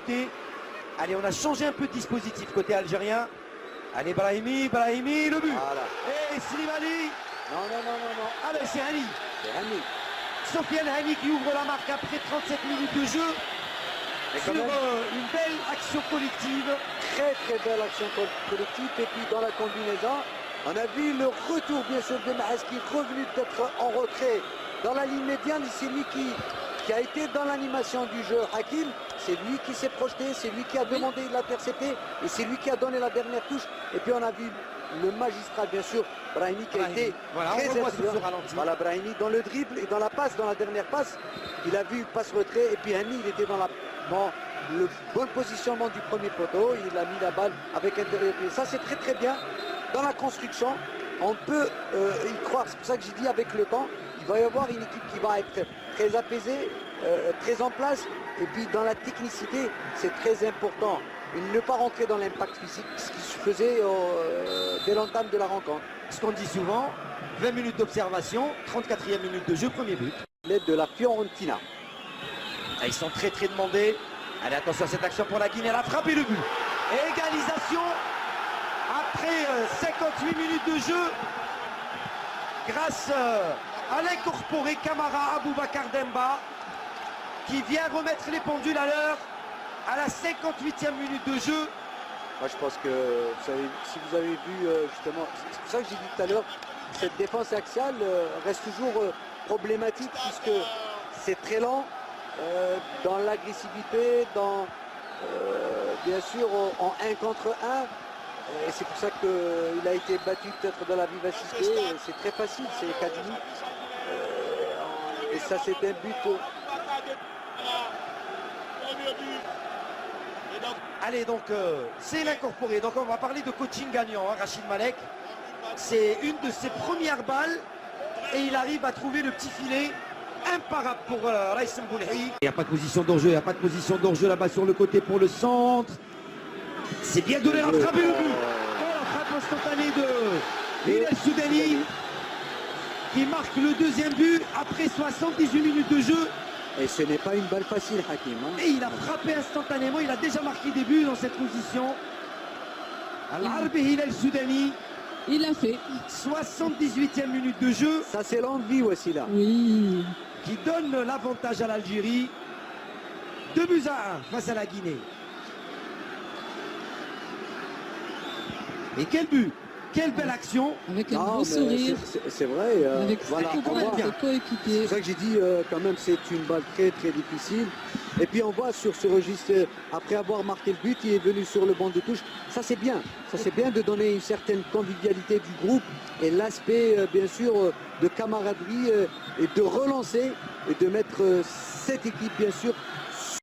côté. Allez, on a changé un peu de dispositif côté algérien. Allez, Brahimi, le but. Voilà. Et Slimani. Non. Ah ben c'est Hani. C'est Hani. Sofiane Hani qui ouvre la marque après 37 minutes de jeu. Mais Sur quand même, une belle action collective. très belle action collective. Et puis dans la combinaison, on a vu le retour bien sûr de Mahrez qui est revenu peut-être en retrait dans la ligne médiane. C'est lui qui a été dans l'animation du jeu. Hakim, c'est lui qui s'est projeté, c'est lui qui a demandé de l'intercepter et c'est lui qui a donné la dernière touche. Et puis on a vu le magistrat bien sûr, Brahimi qui a été voilà, très on voit sur ce influent. ralenti. Voilà, Brahimi dans le dribble et dans la passe, dans la dernière passe, il a vu passe-retrait et puis Hani il était dans le bon positionnement du premier poteau, il a mis la balle avec intérieur. Ça c'est très bien. Dans la construction, on peut y croire, c'est pour ça que j'ai dit avec le temps, il va y avoir une équipe qui va être très apaisée, très en place, et puis dans la technicité, c'est très important. Ne pas rentrer dans l'impact physique, ce qui se faisait dès l'entame de la rencontre. Ce qu'on dit souvent, 20 minutes d'observation, 34e minute de jeu, premier but. L'aide de la Fiorentina. Ah, ils sont très demandés. Allez, attention à cette action pour la Guinée, elle a frappé le but. Égalisation après 58 minutes de jeu grâce à l'incorporé Camara Aboubakar Demba qui vient remettre les pendules à l'heure à la 58e minute de jeu. Moi je pense que si vous avez vu justement, c'est pour ça que j'ai dit tout à l'heure, cette défense axiale reste toujours problématique puisque c'est très lent dans l'agressivité, dans bien sûr en 1 contre 1. Et c'est pour ça qu'il a été battu peut-être dans la vivacité. C'est très facile, c'est Kadimi. Et ça c'est un but. Allez, donc c'est l'incorporé. Donc on va parler de coaching gagnant, hein, Rachid Malek. C'est une de ses premières balles et il arrive à trouver le petit filet imparable pour Raïs Mboulhi. Il n'y a pas de position d'enjeu, il n'y a pas de position d'enjeu là-bas sur le côté pour le centre. C'est bien donné, la frappe et le but. Oh, la frappe instantanée de Hilal Soudani qui marque le deuxième but après 78 minutes de jeu. Et ce n'est pas une balle facile, Hakim. Hein. Et il a frappé instantanément, il a déjà marqué des buts dans cette position. Al-Harbi Hilal Soudani. Il l'a fait. 78e minute de jeu. Ça c'est l'envie aussi là. Oui. Qui donne l'avantage à l'Algérie. 2 buts à 1 face à la Guinée. Et quel but! Quelle belle action! Avec un beau sourire. C'est vrai. Avec voilà, ses coéquipiers. C'est pour ça que j'ai dit quand même c'est une balle très difficile. Et puis on voit sur ce registre, après avoir marqué le but, il est venu sur le banc de touche. Ça c'est bien. Ça c'est bien de donner une certaine convivialité du groupe et l'aspect bien sûr de camaraderie et de relancer et de mettre cette équipe bien sûr